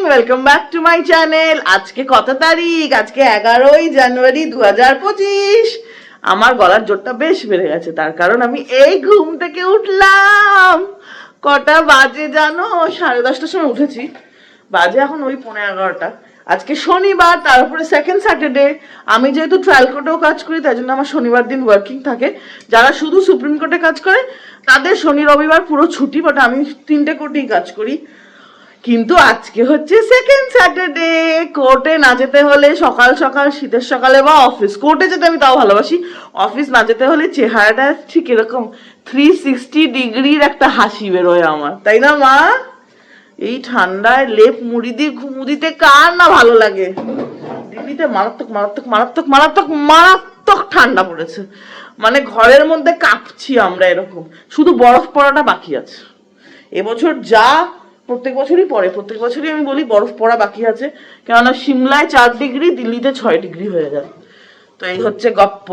Welcome back to my channel. আজকে কত তারিখ? আজকে 11ই জানুয়ারি 2025। আমার গলার জোরটা বেশ বেড়ে গেছে, তার কারণ আমি এই ঘুম থেকে উঠলাম। কটা বাজে জানো? 10:30টার সময় উঠেছি, বাজে এখন ওই 11:15। আজকে শনিবার, তার উপরে সেকেন্ড স্যাটারডে। আমি যেহেতু ট্রায়াল কোর্টেও কাজ করি, তাই জন্য আমার শনিবার দিন ওয়ার্কিং থাকে। যারা শুধু সুপ্রিম কোর্টে কাজ করে তাদের শনি রবিবার পুরো ছুটি, বাট আমি 3টে কোর্টেই কাজ করি। কিন্তু আজকে হচ্ছে সেকেন্ড স্যাটারডে। কোর্টে না যেতে হলে সকাল সকাল শীতের সকালে, বা অফিস, কোর্টে যেতে আমি তাও ভালোবাসি, অফিস না যেতে হলে চেহারাটা ঠিক এরকম 360 ডিগ্রির একটা হাসি বেরোয় আমার, তাই না মা? এই ঠান্ডায় লেপ মুড়ি দিয়ে ঘুমু দিতে কার না ভালো লাগে? দিল্লিতে মারাত্মক মারাত্মক মারাত্মক মারাত্মক মারাত্মক ঠান্ডা পড়েছে, মানে ঘরের মধ্যে কাঁপছি আমরা এরকম। শুধু বরফ পড়াটা বাকি আছে এবছর। যা প্রত্যেক বছরই পড়ে, প্রত্যেক বছরই আমি বলি বরফ পড়া বাকি আছে, কেননা সিমলায় 4 ডিগ্রি, দিল্লিতে 6 ডিগ্রি হয়ে যায়। তো এই হচ্ছে গপ্প।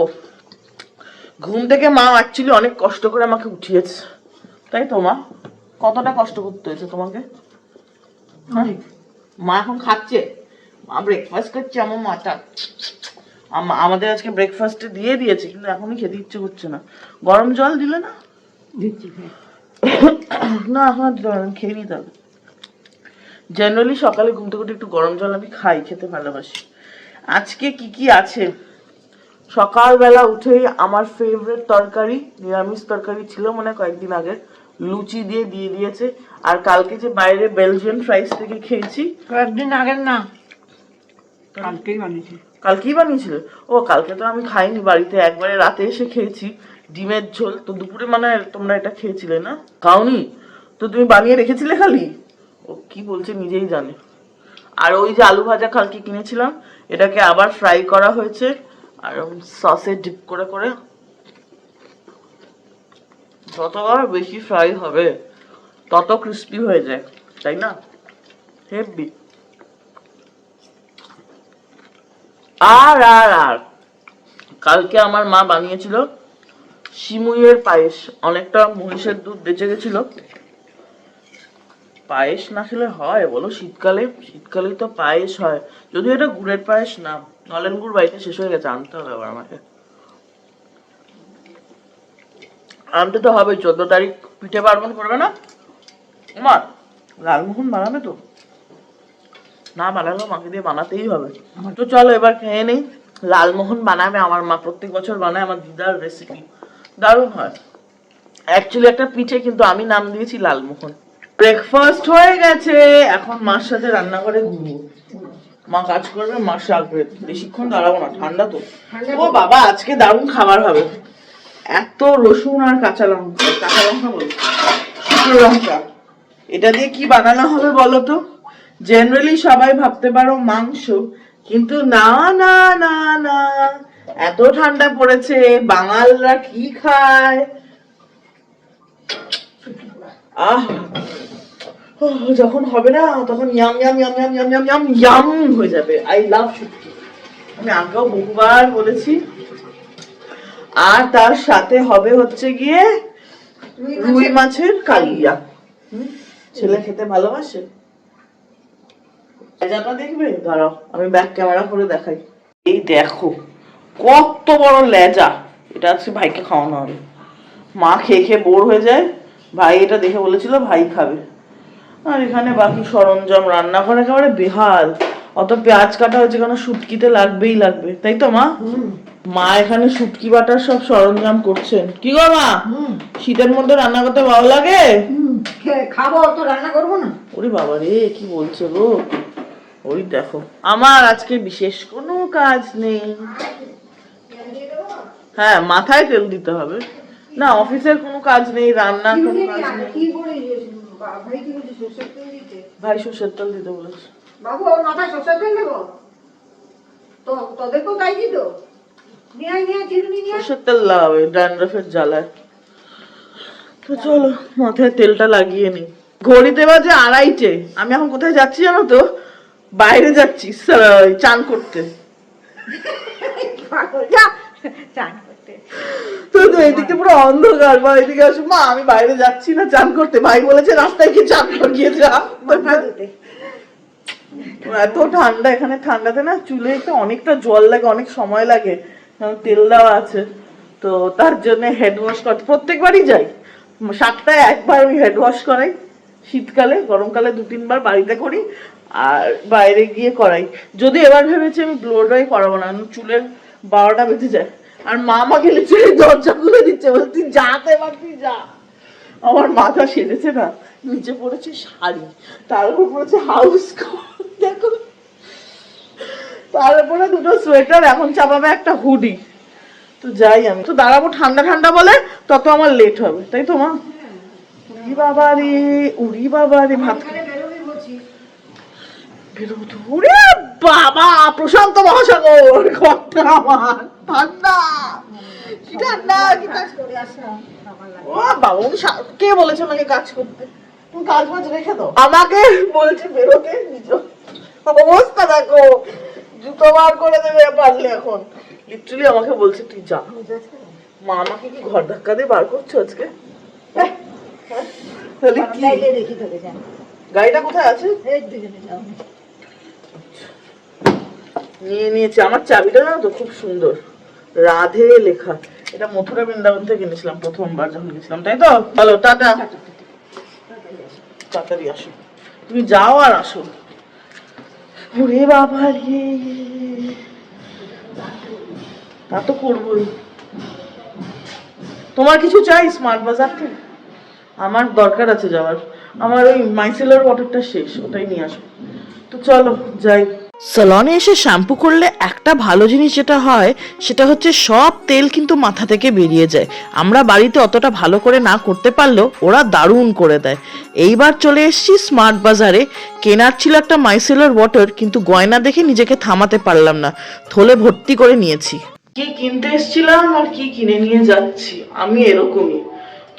ঘুম থেকে মা অ্যাকচুয়ালি অনেক কষ্ট করে আমাকে উঠিয়েছে, তাই তো মা? কতটা কষ্ট করতে হয়েছে তোমাকে? মা এখন খাচ্ছে, মা ব্রেকফাস্ট করছে। আমার মাটা আমাদের আজকে ব্রেকফাস্টে দিয়ে দিয়েছে, কিন্তু এখনই খেতে ইচ্ছে করছে না। গরম জল দিলে না? দিচ্ছি না এখন খেয়ে নিতে হবে। জেনারেলি সকালে ঘুম থেকে উঠে একটু গরম জল আমি খাই, খেতে ভালোবাসি। আজকে কি কি আছে? সকালবেলা উঠেই আমার ফেভারিট তরকারি, নিরামিষ তরকারি ছিল মনে হয় কয়েকদিন আগে, লুচি দিয়ে দিয়েছে। আর কালকে যে বাইরে বেলজিয়ান ফ্রাইস থেকে খেয়েছি, কয়েকদিন আগের না, কালকেই বানিয়েছি। কালকেই বানিয়েছিল? ও কালকে তো আমি খাইনি, বাড়িতে একবারে রাতে এসে খেয়েছি ডিমের ঝোল। তো দুপুরে মানে তোমরা এটা খেয়েছিলে না? খাওনি তো? তুমি বানিয়ে রেখেছিলে খালি? ও কি বলছে নিজেই জানে। আর ওই যে আলু ভাজা কালকে কিনেছিলাম, এটাকে আবার ফ্রাই করা হয়েছে, আর সসে ডিপ করে করে। যতবার বেশি ফ্রাই হবে তত ক্রিস্পি হয়ে যায়, তাই না? হেভি। আর আর আর কালকে আমার মা বানিয়েছিল সিমুইয়ের পায়েস। অনেকটা মহিষের দুধ বেঁচে গেছিল। পায়েস না খেলে হয় বলো? শীতকালে, শীতকালেই তো পায়েস হয়। যদিও এটা গুড়ের পায়েস না, নলেন গুড় বাড়িতে শেষ হয়ে গেছে, আনতে হবে আবার আমাকে। আনতে তো হবে। 14 তারিখ পিঠে পার্বণ করবে না আমার? লালমোহন বানাবে তো? না বানালেও মাকে দিয়ে বানাতেই হবে। তো চলো এবার খেয়ে নেই। লালমোহন বানাবে আমার মা, প্রত্যেক বছর বানায়, আমার দিদার রেসিপি, দারুণ হয়। অ্যাকচুয়ালি একটা পিঠে, কিন্তু আমি নাম দিয়েছি লালমোহন। ব্রেকফাস্ট হয়ে গেছে, এখন মার সাথে রান্নাঘরে ঘুরবো। মা কাজ করবে, মা শাকবে। বেশিক্ষণ দাঁড়াবো না, ঠান্ডা তো। ও বাবা, আজকে দারুণ খাবার হবে। এত রসুন আর কাঁচা লঙ্কা বলবো, শুকনো লঙ্কা, এটা দিয়ে কি বানানো হবে বলো তো? জেনারেলি সবাই ভাবতে পারো মাংস, কিন্তু না না না না, এত ঠান্ডা পড়েছে, বাঙালরা কি খায়? আহ, যখন হবে না তখন yam yam yam yam yam yam yam yam হয়ে যাবে। আই লাভ শুটকি, আমি আগেও বহুবার বলেছি। আর তার সাথে হবে হচ্ছে গিয়ে রুই মাছের কালিয়া। ছেলে খেতে ভালোবাসে। লেজাটা দেখবে? দাঁড়াও আমি ব্যাক ক্যামেরা করে দেখাই। এই দেখো কত বড় লেজা। এটা আজকে ভাইকে খাওয়ানো হবে। মা খেয়ে খেয়ে বোর হয়ে যায়, ভাই এটা দেখে বলেছিল ভাই খাবে। আর এখানে বাকি সরঞ্জাম, রান্নাঘর একেবারে বেহাল। অত পেঁয়াজ কাটা হয়েছে কেন? শুটকিতে লাগবেই লাগবে, তাই তো মা? মা এখানে শুটকি বাটার সব সরঞ্জাম করছেন। কি গো মা, শীতের মধ্যে রান্না করতে ভালো লাগে? খাবো তো, রান্না করবো না? ওরে বাবা রে, কি বলছো গো? ওই দেখো, আমার আজকে বিশেষ কোনো কাজ নেই। হ্যাঁ, মাথায় তেল দিতে হবে না, অফিসের কোনো কাজ নেই, রান্নার কোনো কাজ নেই। ভাই সরষের তেল দিতে বলেছে। বাবু ওর মাথায় সরষের তেল দেবো তো? তোদেরকেও তাই দিত? সরষের তেল লাগাবে ড্যান্ড্রফের জ্বালায়। তো চলো মাথায় তেলটা লাগিয়ে নি। ঘড়িতে বাজে 2:30। আমি এখন কোথায় যাচ্ছি জানো তো? বাইরে যাচ্ছি চান করতে। তো এইদিকে পুরো অন্ধকার, বা এদিকে আসো মা, আমি বাইরে যাচ্ছি না চান করতে, ভাই বলেছে রাস্তায় গিয়ে চান করিয়ে যা। এত ঠান্ডা, এখানে ঠান্ডাতে না চুলে একটু অনেকটা জল লাগে, অনেক সময় লাগে, তেল দেওয়া আছে, তো তার জন্য হেড ওয়াশ করতে প্রত্যেকবারই যাই। সপ্তাহে একবার আমি হেড ওয়াশ করাই, শীতকালে, গরমকালে 2-3 বার বাড়িতে করি, আর বাইরে গিয়ে করাই। যদি এবার ভেবেছি আমি ব্লো ড্রাই করাবো না, চুলের 12টা বেজে যায়। আর মা আমাকে লিটারালি দরজা খুলে দিচ্ছে, বলে তুই যা, তো এবার তুই যা। আমার মাথা সেরেছে না, নিচে পড়েছে শাড়ি, তার উপর পড়েছে হাউস কোট, দেখো, তার উপরে 2টো সোয়েটার, এখন চাপাবে একটা হুডি। তো যাই, আমি তো দাঁড়াবো, ঠান্ডা ঠান্ডা বলে তত আমার লেট হবে, তাই তো মা? উড়ি বাবা রে, উড়ি বাবা রে, ভাত বেরোতো, উড়ে বাবা, প্রশান্ত মহাসাগর, ঘরটা আমার ঠান্ডা, কি ঠান্ডা, কি কাজ করে আসলাম। ও বাবা, কে বলেছে আমাকে কাজ করতে? তুমি কাজ বাজ রেখে দাও, আমাকে বলছে বেরোতে, নিজ অবস্থা দেখো, জুতো বার করে দেবে পারলে এখন, লিটারালি আমাকে বলছে তুই যা। মা আমাকে কি ঘর ধাক্কা দিয়ে বার করছো আজকে? তাহলে কি, গাড়িটা কোথায় আছে? নিয়ে নিয়েছি, আমার চাবিটা না তো খুব সুন্দর, রাধে লেখা, এটা মথুরা বৃন্দাবন থেকে কিনেছিলাম প্রথমবার যখন গেছিলাম, তাই তো? চলো টাটা, তাড়াতাড়ি আসো, তুমি যাও আর আসো। ওরে বাবা রে, তা তো করবোই। তোমার কিছু চাই স্মার্ট বাজার থেকে? আমার দরকার আছে যাওয়ার, আমার ওই মাইসেলার ওয়াটারটা শেষ, ওটাই নিয়ে আসো। তো চলো যাই। সালনে এসে শ্যাম্পু করলে একটা ভালো জিনিস যেটা হয় সেটা হচ্ছে সব তেল কিন্তু মাথা থেকে বেরিয়ে যায়। আমরা বাড়িতে অতটা ভালো করে না করতে পারলেও ওরা দারুণ করে দেয়। এইবার চলে এসেছি স্মার্ট বাজারে, কেনার ছিল একটা মাইসেলার ওয়াটার, কিন্তু গয়না দেখে নিজেকে থামাতে পারলাম না, থলে ভর্তি করে নিয়েছি। কি কিনতে এসেছিলাম আর কি কিনে নিয়ে যাচ্ছি, আমি এরকমই।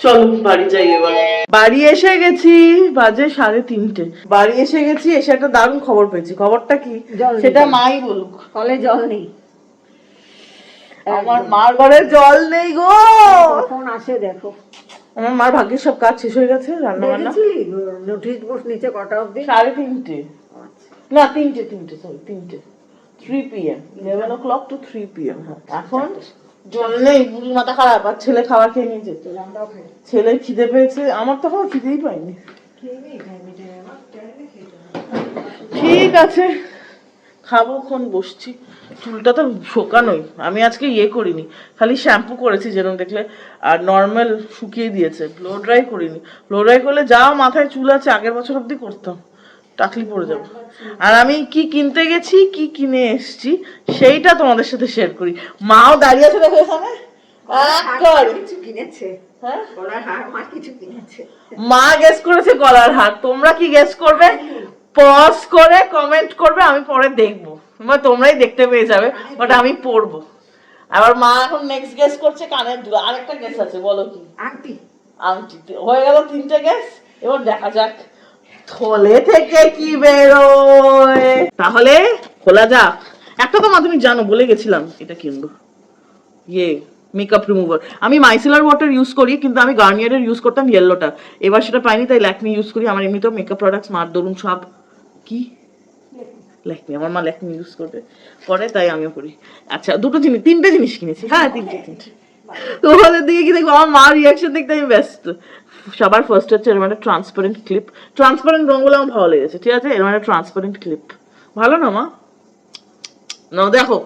চলো বাড়ি যাই এবার। বাড়ি এসে গেছি, বাজে 3:30। বাড়ি এসে গেছি, এসে একটা দারুণ খবর পেয়েছি। খবরটা কি সেটা মাই বলুক। কলে জল নেই, আমার মার ঘরে জল নেই গো, কখন আসে দেখো। আমার মার ভাগ্যের সব কাজ শেষ হয়ে গেছে, রান্না বান্না। নোটিশ বোর্ড নিচে কটা অবধি? 3:30, না 3টে, সরি 3টে, 3 PM, 11 o'clock to 3 PM। এখন জল নেই, বুড়ি মাথা খারাপ, আর ছেলে খাবার খেয়ে নিয়েছে, ছেলে খিদে পেয়েছে, আমার তখন খিদেই পাইনি। ঠিক আছে, খাবো, খন বসছি। চুলটা তো শোকানোই, আমি আজকে করিনি, খালি শ্যাম্পু করেছি যেরকম দেখলে, আর নর্মাল শুকিয়ে দিয়েছে, ব্লো ড্রাই করিনি। ব্লো ড্রাই করলে যাও মাথায় চুল আছে, আগের বছর অব্দি করতাম, টাকলি পড়ে যাবো। আর আমি কি কিনতে গেছি, কি কিনে এসছি সেইটা তোমাদের সাথে শেয়ার করি। মাও দাঁড়িয়ে আছে দেখো এখানে, মা গেস করেছে গলার হার, তোমরা কি গেস করবে? পজ করে কমেন্ট করবে, আমি পরে দেখবো, তোমরাই দেখতে পেয়ে যাবে, বাট আমি পড়বো। আবার মা এখন নেক্সট গেস করছে কানের দুল, আরেকটা গেস আছে, বলো কি? আংটি। আংটি হয়ে গেল 3টে গেস, এবার দেখা যাক থলে থেকে কি বেরোয়। তাহলে খোলা যাক। একটা তো মা তুমি জানো, বলে গেছিলাম এটা কিনবো, মেকআপ রিমুভার। আমি মাইসেলার ওয়াটার ইউজ করি, কিন্তু আমি গার্নিয়ারের ইউজ করতাম ইয়েলোটা, এবার সেটা পাইনি, তাই ল্যাকমি ইউজ করি। আমার এমনিতেও মেকআপ প্রোডাক্টস মার দরুন সব কি ল্যাকমি, আমার মা ল্যাকমি ইউজ করবে করে, তাই আমিও করি। আচ্ছা 3টে জিনিস কিনেছি, হ্যাঁ 3টে। তোমাদের দিকে কি দেখবো, আমার মার রিয়াকশন দেখতে আমি ব্যস্ত। সবার ফার্স্ট হচ্ছে এরকম একটা ট্রান্সপারেন্ট ক্লিপ, ট্রান্সপারেন্ট রঙগুলো আমার ভালো লেগেছে, ঠিক আছে, এরকম একটা ট্রান্সপারেন্ট ক্লিপ ভালো না মা? নাও দেখো,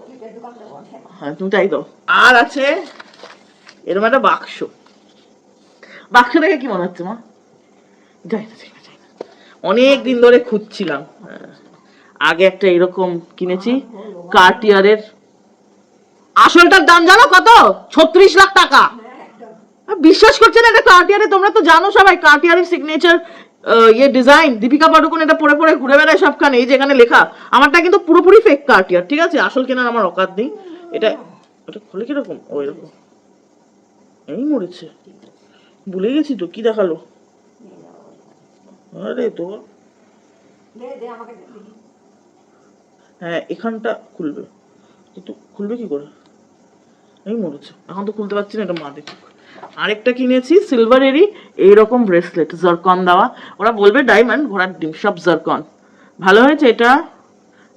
হ্যাঁ তুমি তাই দাও। আর আছে এরকম একটা বাক্স, বাক্স দেখে কি মনে হচ্ছে মা? যাই না, অনেক দিন ধরে খুঁজছিলাম, আগে একটা এরকম কিনেছি কার্টিয়ারের, আসলটার দাম জানো কত? 36 লাখ টাকা। বিশ্বাস করছেন এটা কার্টিয়ারে? তোমরা তো জানো সবাই কার্টিয়ারের সিগনেচার ডিজাইন, দীপিকা পাডুকোন এটা পরে পরে ঘুরে বেড়ায় সবখানে, এই যেখানে লেখা। আমারটা কিন্তু পুরোপুরি ফেক কার্টিয়ার, ঠিক আছে, আসল কেনার আমার অকাত নেই। এটা খুলে কিরকম, ওই রকম, এই মরেছে, ভুলে গেছি তো কি দেখালো। আরে তো হ্যাঁ, এখানটা খুলবে, কিন্তু খুলবে কি করে, এই মরেছে, এখন তো খুলতে পারছি না, এটা মা দেখুক। আরেকটা কিনেছি সিলভারেরই এইরকম ব্রেসলেট, জারকন দেওয়া, ওরা বলবে ডায়মন্ড, ঘোড়ার ডিম, সব জারকন, ভালো হয়েছে এটা।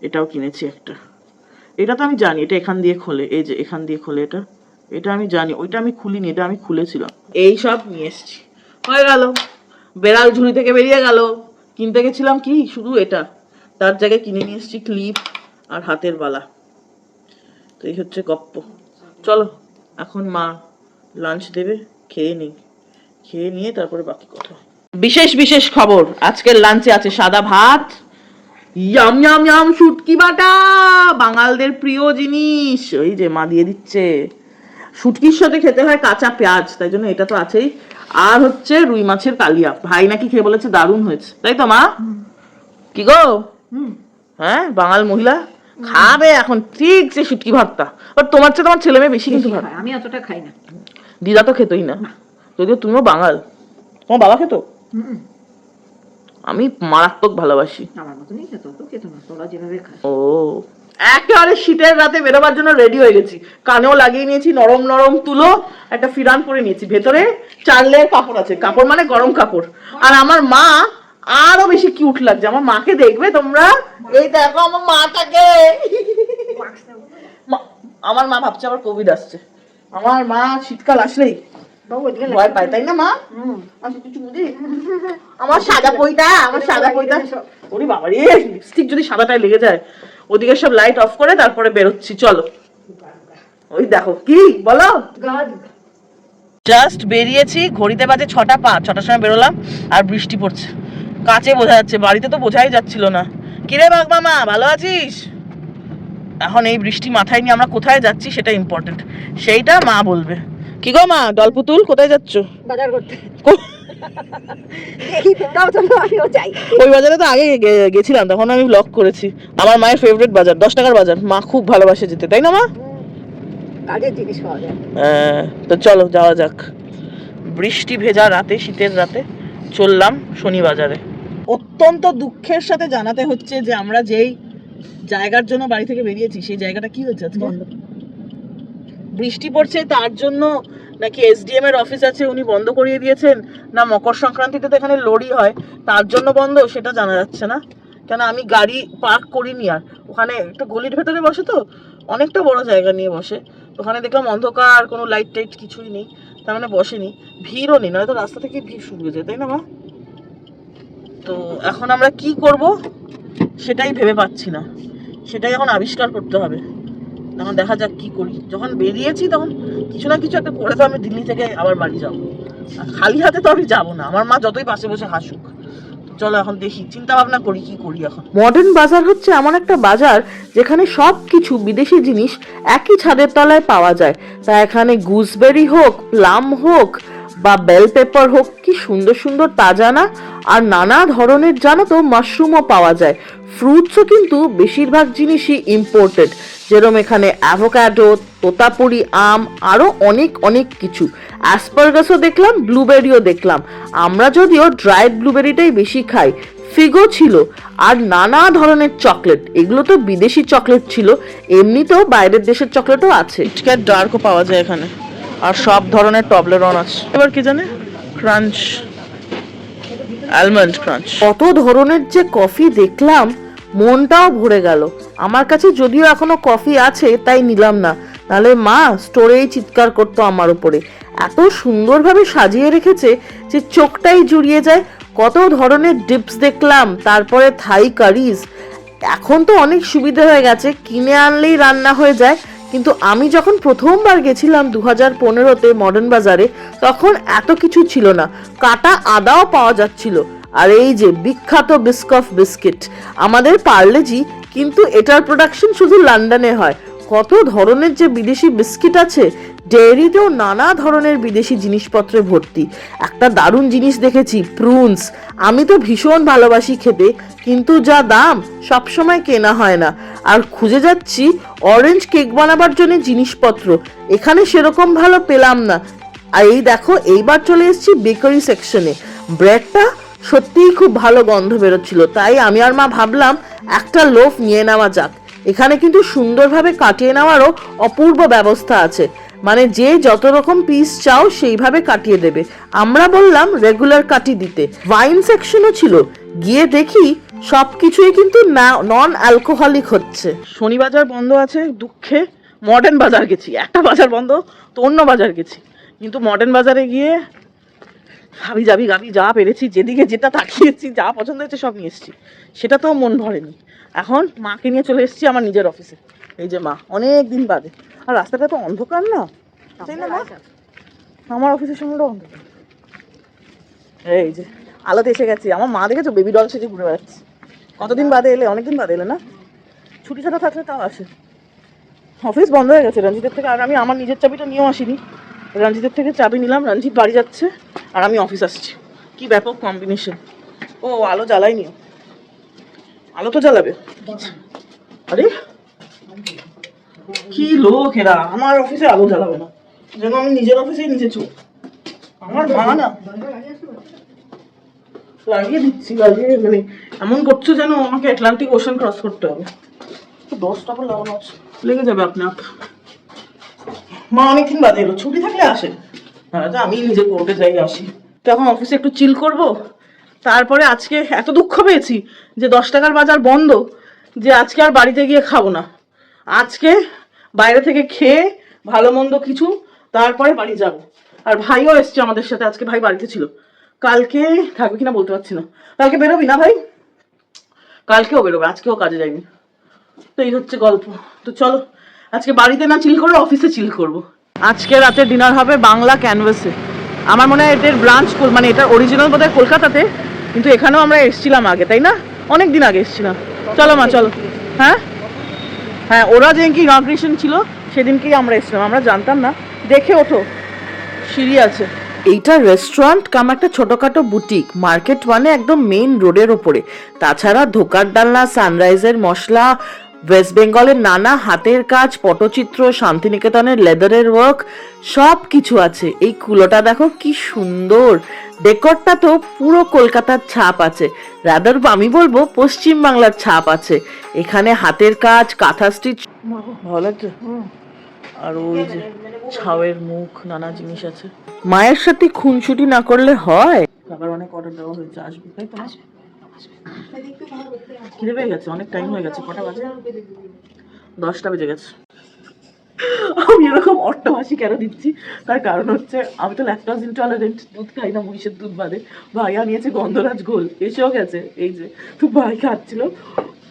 এটাও কিনেছি একটা। এটা তো আমি জানি, এটা এখান দিয়ে খোলে, এই যে এখান দিয়ে খোলে এটা, এটা আমি জানি। ওইটা আমি খুলিনি, এটা আমি খুলেছিলাম। এই সব নিয়ে এসছি, হয়ে গেল। বেড়াল ঝুড়ি থেকে বেরিয়ে গেল। কিনতে গেছিলাম কি শুধু এটা, তার জায়গায় কিনে নিয়ে এসছি ক্লিপ আর হাতের বালা। তো এই হচ্ছে গপ্প। চলো এখন মা লাঞ্চ দেবে, খেয়ে নিই, খেয়ে নিয়ে তারপরে বাকি কথা। বিশেষ বিশেষ খবর, আজকের লাঞ্চে আছে সাদা ভাত, ইয়াম ইয়াম ইয়াম শুটকি বাটা, বাঙালদের প্রিয় জিনিস। ওই যে মা দিয়ে দিচ্ছে, শুটকির সাথে খেতে হয় কাঁচা পেঁয়াজ, তাই জন্য এটা তো আছেই। আর হচ্ছে রুই মাছের কালিয়া, ভাই নাকি খেয়ে বলেছে দারুণ হয়েছে, তাই তো মা? কি গো? হ্যাঁ, বাঙাল মহিলা খাবে এখন ঠিক যে শুটকি ভর্তা। আর তোমার চেয়ে তোমার ছেলে মেয়ে বেশি কিন্তু ভাত, আমি অতটা খাই না। দিদা তো খেতই না, যদিও তুমিও বাঙাল। তোমার বাবা খেতো? আমি মারাত্মক ভালোবাসি। আমার মতনই খেতো, তো খেতো না, তোরা যেভাবে খায়। ও, একেবারে শীতের রাতে বেরোবার জন্য রেডি হয়ে গেছি, কানেও লাগিয়ে নিয়েছি নরম নরম তুলো, একটা ফিরান পরে নিয়েছি, ভেতরে 4 লেয়ার কাপড় আছে, কাপড় মানে গরম কাপড়। আর আমার মা আরো বেশি কিউট লাগছে, আমার মাকে দেখবে তোমরা, এই দেখো আমার মাটাকে। আমার মা ভাবছে আবার কোভিড আসছে। আমার মা শীতকাল আসলেই ভয় পায়, তাই না মা? আমার সাদা পইটা, আমার সাদা পইটা, ওরে বাবা রে, লিপস্টিক যদি সাদাটায় লেগে যায়। ওদিকে সব লাইট অফ করে তারপরে বেরোচ্ছি, চলো। ওই দেখো কি বলো, জাস্ট বেরিয়েছি, ঘড়িতে বাজে 6:05, 6টার সময় বেরোলাম আর বৃষ্টি পড়ছে, কাছে বোঝা যাচ্ছে, বাড়িতে তো বোঝাই যাচ্ছিল না। কিরে বাঘ মামা, ভালো আছিস? এখন এই বৃষ্টি মাথায় নিয়ে আমরা কোথায় যাচ্ছি সেটা ইম্পর্টেন্ট, সেইটা মা বলবে। কি গো মা, দলপুতুল কোথায় যাচ্ছ? বাজার করতে। দেখি তোমরাও চলো, আমিও যাই। ওই বাজারে তো আগে গেছিলাম, তখন আমি ব্লগ করেছি। আমার মায়ের ফেভারিট বাজার, 10 টাকার বাজার, মা খুব ভালোবাসে যেতে, তাই না মা? কাজের জিনিস পাওয়া যায়। তো চলো যাওয়া যাক। বৃষ্টি ভেজা রাতে, শীতের রাতে চললাম শনি বাজারে। অত্যন্ত দুঃখের সাথে জানাতে হচ্ছে যে আমরা যেই জায়গার জন্য বাড়ি থেকে বেরিয়েছি সেই জায়গাটা কি হয়েছে আজকে, বৃষ্টি পড়ছে তার জন্য নাকি এসডিএম এর অফিস আছে উনি বন্ধ করিয়ে দিয়েছেন, না মকর সংক্রান্তিতে তো এখানে লরি হয় তার জন্য বন্ধ, সেটা জানা যাচ্ছে না। কেন আমি গাড়ি পার্ক করিনি, আর ওখানে একটা গলির ভেতরে বসে তো, অনেকটা বড় জায়গা নিয়ে বসে, ওখানে দেখলাম অন্ধকার, কোনো লাইট টাইট কিছুই নেই, তার মানে বসেনি, ভিড়ও নেই, নয়তো রাস্তা থেকে ভিড় শুরু হয়ে যায়, তাই না মা? তো এখন আমরা কি করব সেটাই ভেবে পাচ্ছি না, সেটাই এখন আবিষ্কার করতে হবে। তখন দেখা যাক কি করি, যখন বেরিয়েছি তখন কিছু না কিছু একটা করে তো আমি দিল্লি থেকে আবার বাড়ি যাবো, আর খালি হাতে তো আমি যাবো না, আমার মা যতই পাশে বসে হাসুক। চলো এখন দেখি, চিন্তা ভাবনা করি কি করি এখন। মডার্ন বাজার হচ্ছে এমন একটা বাজার যেখানে সব কিছু বিদেশি জিনিস একই ছাদের তলায় পাওয়া যায়। তা এখানে গুজবেরি হোক, প্লাম হোক বা বেল পেপার হোক, কি সুন্দর সুন্দর তাজা না, আর নানা ধরনের জানো তো মাশরুমও পাওয়া যায়। ফ্রুটসও কিন্তু বেশিরভাগ জিনিসই ইম্পোর্টেড, যেরকম এখানে অ্যাভোকাডো, তোতাপুরি আম, আরো অনেক অনেক কিছু। অ্যাসপারগাসও দেখলাম, ব্লুবেরিও দেখলাম। আমরা যদিও ড্রাইড ব্লুবেরিটাই বেশি খাই। ফিগো ছিল, আর নানা ধরনের চকলেট, এগুলো তো বিদেশি চকলেট ছিল, এমনিতেও বাইরের দেশের চকলেটও আছে। কিটক্যাট ডার্কও পাওয়া যায় এখানে, আর সব ধরনের টবলেরন আছে। এবার কি জানে, ক্রাঞ্চ, আলমন্ড ক্রাঞ্চ, কত ধরনের যে কফি দেখলাম, মনটাও ভরে গেল। আমার কাছে যদিও এখনো কফি আছে তাই নিলাম না, নাহলে মা স্টোরেই চিৎকার করতো আমার উপরে। এত সুন্দরভাবে সাজিয়ে রেখেছে যে চোখটাই জুড়িয়ে যায়। কত ধরনের ডিপস দেখলাম, তারপরে থাই কারিজ। এখন তো অনেক সুবিধা হয়ে গেছে, কিনে আনলেই রান্না হয়ে যায়, কিন্তু আমি যখন প্রথমবার গেছিলাম 2015-তে মডার্ন বাজারে, তখন এত কিছু ছিল না, কাটা আদাও পাওয়া যাচ্ছিল। আর এই যে বিখ্যাত বিস্কফ বিস্কিট, আমাদের পার্লেজি, কিন্তু এটার প্রোডাকশন শুধু লন্ডনে হয়। কত ধরনের যে বিদেশি বিস্কিট আছে, ডেয়ারিতেও নানা ধরনের বিদেশি জিনিসপত্রে ভর্তি। একটা দারুণ জিনিস দেখেছি, প্রুনস। আমি তো ভীষণ ভালোবাসি খেতে, কিন্তু যা দাম, সবসময় কেনা হয় না। আর খুঁজে যাচ্ছি অরেঞ্জ কেক বানাবার জন্য জিনিসপত্র, এখানে সেরকম ভালো পেলাম না। আর এই দেখো, এইবার চলে এসেছি বেকারি সেকশনে। ব্রেডটা সত্যিই খুব ভালো গন্ধ বেরোচ্ছিল, তাই আমি আর মা ভাবলাম একটা লোফ নিয়ে নেওয়া যাক। এখানে কিন্তু সুন্দরভাবে কাটিয়ে নেওয়ারও অপূর্ব ব্যবস্থা আছে। মানে যে যত রকম পিস চাও সেইভাবে কাটিয়ে দেবে। আমরা বললাম রেগুলার কাটি দিতে। ওয়াইন সেকশনও ছিল, গিয়ে দেখি সবকিছুই কিন্তু নন অ্যালকোহলিক হচ্ছে। শনি বাজার বন্ধ আছে দুঃখে মডার্ন বাজার গেছি, একটা বাজার বন্ধ তো অন্য বাজার গেছি, কিন্তু মডার্ন বাজারে গিয়ে হাবি যাবি গাবি যা পেরেছি, যেদিকে যেটা তাকিয়েছি যা পছন্দ হয়েছে সব নিয়ে এসেছি, সেটা তো মন ভরেনি। এখন মাকে নিয়ে চলে এসেছি আমার নিজের অফিসে। এই যে মা অনেক দিন বাদে, আর রাস্তাটা তো অন্ধকার না, তাই না মা? আমার অফিসের সামনেটা অন্ধকার। এই যে আলোতে এসে গেছি। আমার মা দেখেছো বেবি ডল সেজে ঘুরে বেড়াচ্ছে। কতদিন বাদে এলে? অনেকদিন বাদে এলে না? ছুটি ছাটা থাকলে তাও আসে। অফিস বন্ধ হয়ে গেছে রঞ্জিতের থেকে, আর আমি আমার নিজের চাবিটা নিয়েও আসিনি। রঞ্জিতের থেকে চাবি নিলাম, রঞ্জিত বাড়ি যাচ্ছে আর আমি অফিস আসছি। কি ব্যাপক কম্বিনেশন। ও আলো জ্বালাইনি, আলো তো জ্বালাবে। আরে কি লোক এরা, আমার অফিসে আলো জ্বালাবে না, যেন আমি নিজের অফিসেই নিজে চোখ। আমার মা না লাগিয়ে দিচ্ছি, লাগিয়ে মানে এমন করছো যেন আমাকে আটলান্টিক ওশান ক্রস করতে হবে। 10 টাকা লাগানো আছে, লেগে যাবে আপনার। মা অনেকদিন বাদে এলো, ছুটি থাকলে আসে, আমি নিজে কোর্টে যাই আসি। তো এখন অফিসে একটু চিল করব। তারপরে আজকে এত দুঃখ পেয়েছি যে 10 টাকার বাজার বন্ধ, যে আজকে আর বাড়িতে গিয়ে খাবো না। আজকে বাইরে থেকে খেয়ে ভালো মন্দ কিছু তারপরে বাড়ি যাব। আর ভাইও এসছে আমাদের সাথে, আজকে ভাই বাড়িতে ছিল। কালকে থাকবে কিনা বলতে পারছি না। কালকে বেরোবি না ভাই? কালকেও বেরোবে, আজকেও কাজে যায়নি। তো এই হচ্ছে গল্প। তো চলো আজকে বাড়িতে না চিল করে অফিসে চিল করব। আজকে রাতে ডিনার হবে বাংলা ক্যানভাসে। আমার মনে হয় এদের ব্রাঞ্চ, মানে এটার অরিজিনাল বোধহয় কলকাতাতে, কিন্তু এখানেও আমরা এসেছিলাম আগে, তাই না? অনেক দিন আগে এসেছিলাম। চলো মা চলো। হ্যাঁ হ্যাঁ, ওরা যেদিনকে ইনগ্রেশন ছিল সেদিনকেই আমরা এসেছিলাম, আমরা জানতাম না। দেখে ওঠো, সিঁড়ি আছে। এইটা রেস্টুরেন্ট কাম একটা ছোটখাটো বুটিক, মার্কেট ওয়ানে একদম মেইন রোডের ওপরে। তাছাড়া ধোকার ডালনা, সানরাইজের মশলা, ওয়েস্ট বেঙ্গলের নানা হাতের কাজ, পটচিত্র, শান্তিনিকেতনের লেদারের ওয়ার্ক, সব কিছু আছে। এই কুলোটা দেখো কি সুন্দর, ডেকোরটা তো পুরো কলকাতার ছাপ আছে, রাদার আমি বলবো পশ্চিম বাংলার ছাপ আছে। এখানে হাতের কাজ, কাঁথা স্টিচ, ভালো লাগছে। আর ওই যে ছাওয়ের মুখ, নানা জিনিস আছে। মায়ের সাথে খুনসুটি না করলে হয়। আবার অনেক অর্ডার দেওয়া হয়েছে, আসবে তাই তো? খিদে পেয়ে গেছে, অনেক টাইম হয়ে গেছে। কটা বাজে? 10টা বেজে গেছে। আমি এরকম অট্টহাসি কেন দিচ্ছি, তার কারণ হচ্ছে আমি তো ল্যাকটোজ ইনটলারেন্ট, দুধ খাই না মহিষের দুধ বাদে। ভাইয়া নিয়েছে গন্ধরাজ ঘোল, এসেও গেছে। এই যে তো ভাই খাচ্ছিল,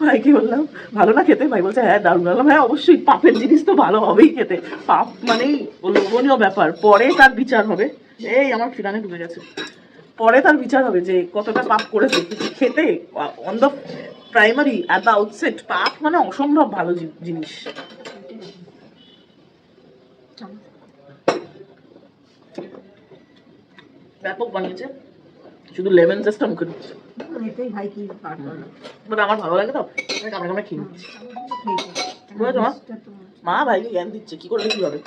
ভাইকে বললাম ভালো না খেতে? ভাই বলছে হ্যাঁ দারুণ। বললাম হ্যাঁ অবশ্যই, পাপের জিনিস তো ভালো হবেই খেতে, পাপ মানেই লোভনীয় ব্যাপার, পরে তার বিচার হবে। এই আমার ফিরানে ঢুকে গেছে। পরে তার বিচার হবে যে কতটা পাপ করেছে, কিন্তু খেতে on the primary at the outset পাপ মানে অসম্ভব ভালো জিনিস। ব্যাপক বানিয়েছে, শুধু লেমন জেস্টটা মুখে ঢুকছে। আমার ভালো লাগে তো কামড়ে কামড়ে খেয়ে নিচ্ছি। বুঝেছো মা? মা ভাইকে জ্ঞান দিচ্ছে কি করলে কি হবে।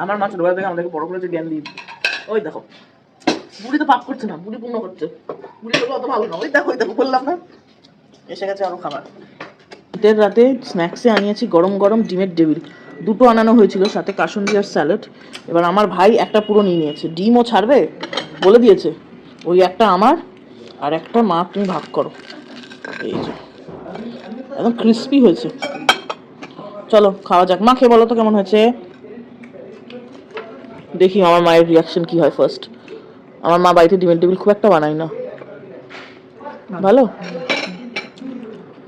আমার মা ছোটবেলা থেকে আমাদেরকে বড় করে যে জ্ঞান দিই। ওই দেখো বুড়ি তো পাপ করছে না, বুড়ি পূর্ণ করছে। বুড়ি বলবো অত ভালো না। ওই দেখো ওই দেখো, বললাম না? এসে গেছে আরো খাবার। শীতের রাতে স্ন্যাক্সে আনিয়েছি গরম গরম ডিমের টেবিল, দুটো আনানো হয়েছিল, সাথে কাসুন্দি আর স্যালাড। এবার আমার ভাই একটা পুরো নিয়ে নিয়েছে, ডিমও ছাড়বে বলে দিয়েছে। ওই একটা আমার আর একটা মা, তুমি ভাগ করো। এই যে একদম ক্রিস্পি হয়েছে। চলো খাওয়া যাক। মা খেয়ে বলো তো কেমন হয়েছে। দেখি আমার মায়ের রিয়াকশন কি হয় ফার্স্ট। আমার মা বাড়িতে ডিমের টেবিল খুব একটা বানায় না। ভালো।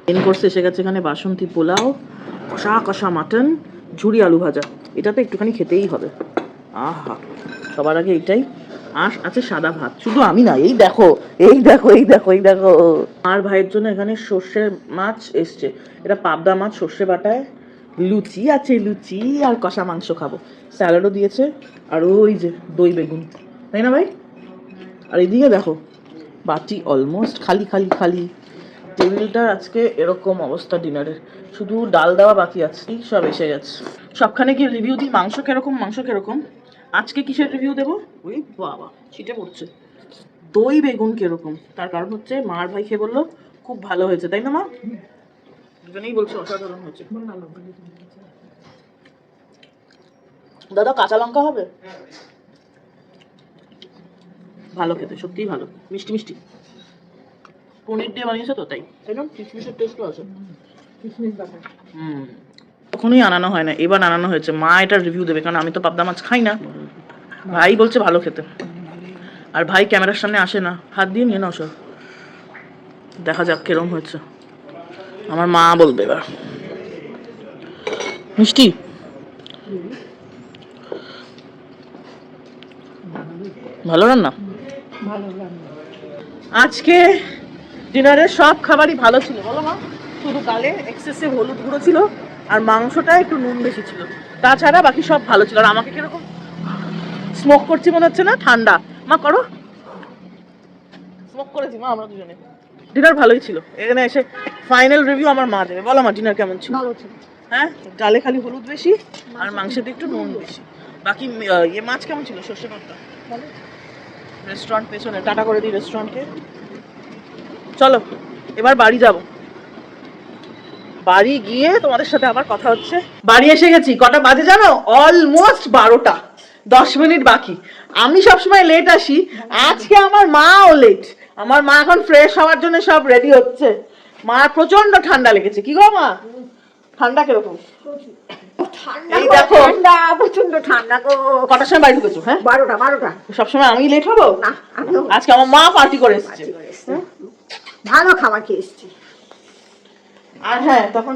মেন কোর্সে এসে গেছে এখানে বাসন্তী পোলাও, কষা কষা মাটন, ঝুরি আলু ভাজা। এটা তো একটুখানি খেতেই হবে। আহা, সবার আগে এইটাই। আর আছে সাদা ভাত। শুধু আমি না, এই দেখো এই দেখো এই দেখো এই দেখো। আর ভাইয়ের জন্য এখানে সর্ষে মাছ এসছে, এটা পাবদা মাছ সর্ষে বাটায়। লুচি আছে, লুচি আর কষা মাংস খাবো। স্যালাডও দিয়েছে, আর ওই যে দই বেগুন, তাই না ভাই? আর এদিকে দেখো বাটি অলমোস্ট খালি খালি খালি। টেবিলটার আজকে এরকম অবস্থা ডিনারের, শুধু ডাল দেওয়া বাকি আছে। সব এসে গেছে। সবখানে গিয়ে রিভিউ দিই মাংস কিরকম মাংস কিরকম। আজকে কিসের রিভিউ দেবো? ওই বাবা ছিটে পড়ছে। দই বেগুন কিরকম, তার কারণ হচ্ছে মার ভাই খেয়ে বললো খুব ভালো হয়েছে, তাই না মা? দুজনেই বলছে অসাধারণ হয়েছে। দাদা কাঁচা লঙ্কা হবে? ভালো খেতে, সত্যিই ভালো, মিষ্টি মিষ্টি। পনির দিয়ে বানিয়েছে তো তাই না, কিশমিশের টেস্টও আছে। কখনোই আনানো হয় না, এবার আনানো হয়েছে। মা এটার রিভিউ দেবে, কারণ আমি তো পাবদা মাছ খাই না। ভাই বলছে ভালো খেতে, আর ভাই ক্যামেরার সামনে আসে না। হাত দিয়ে নিয়ে নাও সব, দেখা যাক কিরম হয়েছে। আমার মা বলবে এবার। মিষ্টি ভালো রান্না। আজকে ডিনারের সব খাবারই ভালো ছিল বলো মা, শুধু ডালে এক্সেসিভ হলুদ গুঁড়ো ছিল আর মাংসটা একটু নুন বেশি ছিল, তাছাড়া বাকি সব ভালো ছিল। আর আমাকে কিরকম স্মোক করছি মনে হচ্ছে না? ঠান্ডা মা করো, স্মোক করেছি মা আমরা দুজনে। ডিনার ভালোই ছিল। এখানে এসে ফাইনাল রিভিউ আমার মা দেবে। বলো মা ডিনার কেমন ছিল? হ্যাঁ, ডালে খালি হলুদ বেশি আর মাংসেতে একটু নুন বেশি। বাকি ইয়ে মাছ কেমন ছিল? সর্ষে পাতা। রেস্টুরেন্ট পেছনে, টাটা করে দিই রেস্টুরেন্টকে। চলো এবার বাড়ি যাব, বাড়ি গিয়ে তোমাদের সাথে আবার কথা হচ্ছে। বাড়ি এসে গেছি, কটা বাজে জানো? অলমোস্ট 12টা, 10 মিনিট বাকি। আমি সবসময় লেট আসি, আজকে আমার মাও লেট। আমার মা এখন ফ্রেশ হওয়ার জন্য সব রেডি হচ্ছে। মার প্রচন্ড ঠান্ডা লেগেছে। কি গো মা, ঠান্ডা কিরকম? এই দেখো ঠান্ডা, প্রচন্ড ঠান্ডা গো। কটার সময় বাড়ি ঢুকেছো? হ্যাঁ 12টা। সবসময় আমি লেট হবো না, আজকে আমার মা পার্টি করে এসেছে, ভালো খাবার খেয়ে এসছি। আর হ্যাঁ, তখন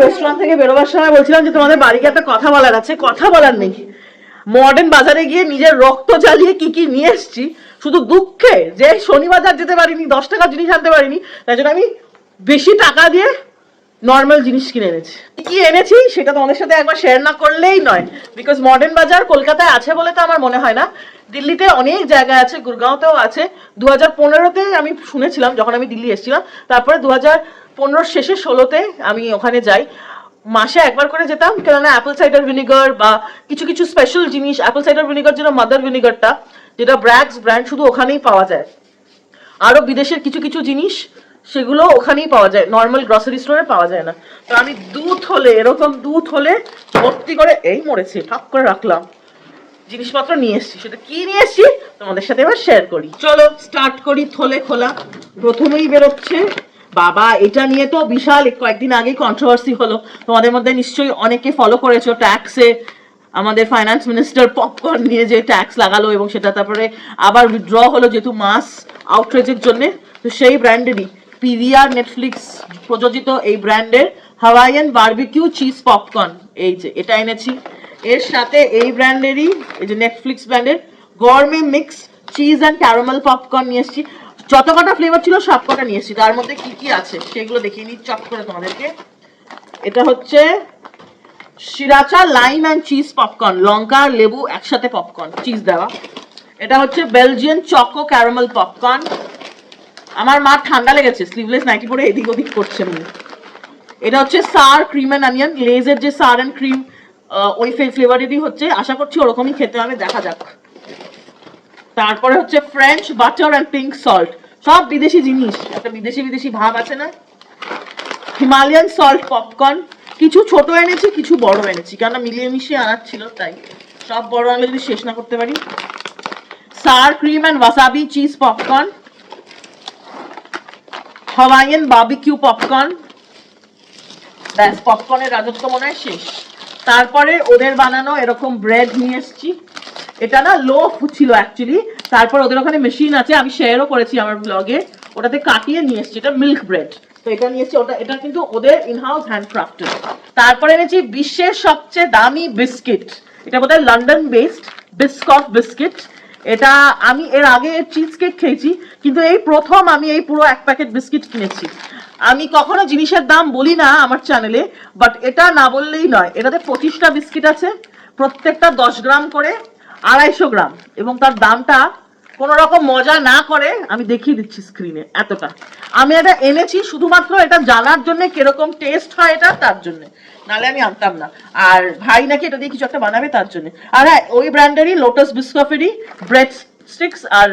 রেস্টুরেন্ট থেকে বেরোবার সময় বলছিলাম যে তোমাদের বাড়িকে একটা কথা বলার আছে। কথা বলার নেই, মডার্ন বাজারে গিয়ে নিজের রক্ত জ্বালিয়ে কি কি নিয়ে এসেছি। শুধু দুঃখে যে শনিবাজার যেতে পারিনি, 10 টাকার জিনিস আনতে পারিনি, তাই জন্য আমি বেশি টাকা দিয়ে নর্মাল জিনিস কিনে এনেছি। কি এনেছি সেটা তোমাদের সাথে একবার শেয়ার না করলেই নয়, বিকজ মডার্ন বাজার কলকাতায় আছে বলে তো আমার মনে হয় না। দিল্লিতে অনেক জায়গায় আছে, গুরগাঁওতেও আছে। 2015-তে আমি শুনেছিলাম যখন আমি দিল্লি এসেছিলাম, তারপরে 2015 শেষে 16-তে আমি ওখানে যাই। মাসে একবার করে যেতাম, কেননা অ্যাপল সাইডার ভিনিগার বা কিছু কিছু স্পেশাল জিনিস, অ্যাপল সাইডার ভিনিগার যেটা মাদার ভিনিগারটা, যেটা ব্র্যাগস ব্র্যান্ড, শুধু ওখানেই পাওয়া যায়। আরো বিদেশের কিছু কিছু জিনিস সেগুলো ওখানেই পাওয়া যায়, নর্মাল গ্রসারি স্টোরে পাওয়া যায় না। তো আমি দুধ হলে, এরকম দুধ হলে ভর্তি করে, এই মরেছে ঠাপ করে রাখলাম, জিনিসপত্র নিয়ে এসছি। সেটা কি নিয়ে এসছি তোমাদের সাথে এবার শেয়ার করি। চলো স্টার্ট করি থলে খোলা। প্রথমেই বেরোচ্ছে, বাবা এটা নিয়ে তো বিশাল কয়েকদিন আগেই কন্ট্রোভার্সি হলো। তোমাদের মধ্যে নিশ্চয়ই অনেকে ফলো করেছো, ট্যাক্সে আমাদের ফাইন্যান্স মিনিস্টার পপকর্ন নিয়ে যে ট্যাক্স লাগালো এবং সেটা তারপরে আবার উইথড্র হলো যেহেতু মাস আউটরেজের জন্য। তো সেই ব্র্যান্ডেরই পিভিআর নেটফ্লিক্স প্রযোজিত এই ব্র্যান্ডের হাওয়াইয়ান বারবিকিউ চিজ পপকর্ন, এই যে এটা এনেছি। এর সাথে এই ব্র্যান্ডেরই, এই যে নেটফ্লিক্স ব্র্যান্ডের গরমে mix cheese and caramel popcorn নিয়ে এসেছি। যত কটা ফ্লেভার ছিল সব কটা নিয়ে এসেছি। তার মধ্যে কি কি আছে সেগুলো দেখিয়ে নিই চট করে তোমাদেরকে। এটা হচ্ছে সিরাচা লাইম অ্যান্ড চিজ পপকর্ন, লঙ্কা আর লেবু একসাথে পপকর্ন, চিজ দেওয়া। এটা হচ্ছে বেলজিয়ান চকো ক্যারামেল পপকর্ন। আমার মা ঠান্ডা লেগেছে, স্লিভলেস নাইটি পরে এদিক ওদিক করছে মনে। এটা হচ্ছে সার ক্রিম অ্যান্ড অনিয়ন, লেজের যে সার অ্যান্ড ক্রিম ওই ফ্লেভারেরই হচ্ছে, আশা করছি ওরকমই খেতে হবে, দেখা যাক। তারপরে হচ্ছে French butter and pink salt, সব বিদেশি জিনিস, একটা বিদেশি বিদেশি ভাব আছে না। হিমালয়ান সল্ট পপকর্ন, কিছু ছোট এনেছি কিছু বড় এনেছি, কেননা মিলিয়ে মিশিয়ে আনার ছিল, তাই সব বড় আনলে যদি শেষ না করতে পারি। Sour cream and wasabi cheese popcorn, Hawaiian barbecue popcorn. ব্যাস, পপকর্নের রাজত্ব মনে হয় শেষ। তারপরে ওদের বানানো এরকম ব্রেড নিয়ে এসেছি। এটা না লোফ ছিল অ্যাকচুয়ালি, তারপর ওদের ওখানে মেশিন আছে, আমি শেয়ারও করেছি আমার ব্লগে, ওটাতে কাটিয়ে নিয়ে এসেছি। এটা মিল্ক ব্রেড, তো এটা নিয়ে এসেছি। এটা কিন্তু ওদের ইনহাউস হ্যান্ডক্রাফটেড। তারপরে এনেছি বিশ্বের সবচেয়ে দামি বিস্কিট, এটা বোধহয় লন্ডন বেসড বিস্কট বিস্কিট। এটা আমি এর আগে চিজ কেক খেয়েছি, কিন্তু এই প্রথম আমি এই পুরো এক প্যাকেট বিস্কিট কিনেছি। আমি কখনো জিনিসের দাম বলি না আমার চ্যানেলে, বাট এটা না বললেই নয়। এটাতে 25টা বিস্কিট আছে, প্রত্যেকটা 10 গ্রাম করে, 250 গ্রাম, এবং তার দামটা কোনো রকম মজা না করে আমি দেখিয়ে দিচ্ছি স্ক্রিনে। এতটা আমি এটা এনেছি শুধুমাত্র এটা জানার জন্য কিরকম টেস্ট হয় এটা, তার জন্য, নাহলে আমি আনতাম না। আর ভাই নাকি এটা দিয়ে কিছু একটা বানাবে তার জন্য। আর হ্যাঁ, ওই ব্র্যান্ডেরই লোটাস বিস্কফেরই ব্রেড স্টিক্স আর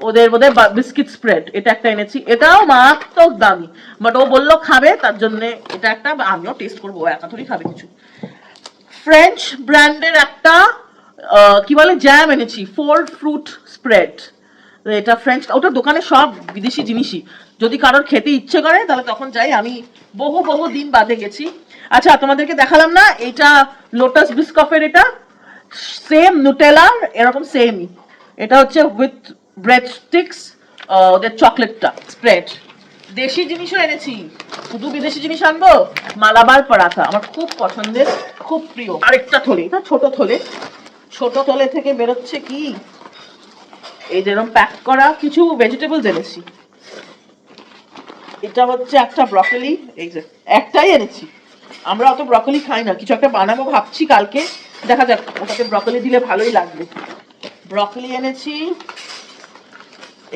ওদের বোধহয় বিস্কিট স্প্রেড, এটা একটা এনেছি, এটাও মারাত্মক দামি, বাট ও বললো খাবে তার জন্য এটা একটা, আমিও টেস্ট করবো, ও একা থোড়ি খাবে কিছু। ফ্রেঞ্চ ব্র্যান্ডের একটা কি বলে জ্যাম এনেছি, 4 ফ্রুট স্প্রেড, এটা ফ্রেঞ্চ, ওটা দোকানে সব বিদেশি জিনিসই, যদি কারোর খেতে ইচ্ছে করে তাহলে তখন যাই, আমি বহু বহু দিন বাদে গেছি। আচ্ছা তোমাদেরকে দেখালাম না, এটা লোটাস বিস্কফের, এটা সেম নুটেলার এরকম সেমই, এটা হচ্ছে উইথ ব্রেড স্টিক্স, ওদের চকলেটটা স্প্রেড। দেশি জিনিসও এনেছি, শুধু বিদেশি জিনিস আনবো? মালাবার পরাঠা আমার খুব পছন্দের, খুব প্রিয়। আরেকটা থলে, এটা ছোট থলে, ছোট থলে থেকে বেরোচ্ছে কি, এই যেরকম প্যাক করা কিছু ভেজিটেবলস এনেছি। এটা হচ্ছে একটা ব্রকলি, এই যে একটাই এনেছি, আমরা অত ব্রকলি খাই না, কিছু একটা বানাবো ভাবছি কালকে, দেখা যাক, ওটাকে ব্রকলি দিলে ভালোই লাগবে। ব্রকলি এনেছি,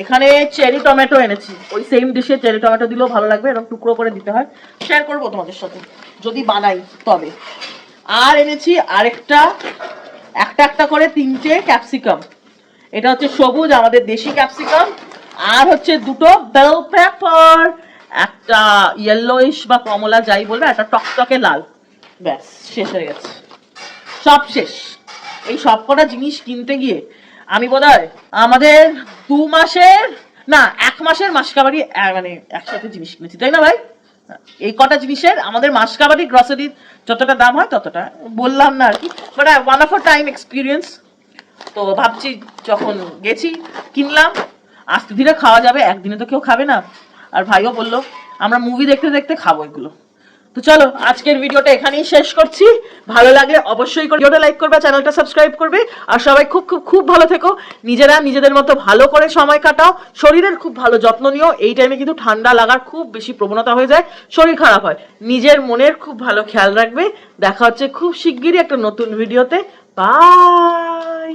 এখানে চেরি টমেটো এনেছি, ওই সেম ডিশে চেরি টমেটো দিলেও ভালো লাগবে, এরকম টুকরো করে দিতে হয়, শেয়ার করবো তোমাদের সাথে যদি বানাই তবে। আর এনেছি আরেকটা, একটা একটা করে 3টে ক্যাপসিকাম, এটা হচ্ছে সবুজ আমাদের দেশি ক্যাপসিকাম, আর হচ্ছে 2টো বেল পেপার, একটা ইয়েলোইশ বা কমলা যাই বলবে, একটা টকটকে লাল, ব্যাস শেষ হয়ে গেছে, সব শেষ। এই সব কটা জিনিস কিনতে গিয়ে আমি বোধহয় আমাদের 2 মাসের না 1 মাসের মাসকাবারি মানে একসাথে জিনিস কিনেছি, তাই না ভাই? এই কটা জিনিসের আমাদের মাসকাবারি গ্রসারি যতটা দাম হয় ততটা, বললাম না আর কি, but one of a time experience. তো ভাবছি যখন গেছি কিনলাম, আস্তে ধীরে খাওয়া যাবে, একদিনে তো কেউ খাবে না। আর ভাইও বললো আমরা মুভি দেখতে দেখতে খাবো এগুলো। তো চলো আজকের ভিডিওটা এখানেই শেষ করছি, ভালো লাগলে অবশ্যই ভিডিওটা লাইক করবে, চ্যানেলটা সাবস্ক্রাইব করবে, আর সবাই খুব খুব খুব ভালো থেকো, নিজেরা নিজেদের মতো ভালো করে সময় কাটাও, শরীরের খুব ভালো যত্ন নিও, এই টাইমে কিন্তু ঠান্ডা লাগার খুব বেশি প্রবণতা হয়ে যায়, শরীর খারাপ হয়, নিজের মনের খুব ভালো খেয়াল রাখবে। দেখা হচ্ছে খুব শিগগিরই একটা নতুন ভিডিওতে, বাই।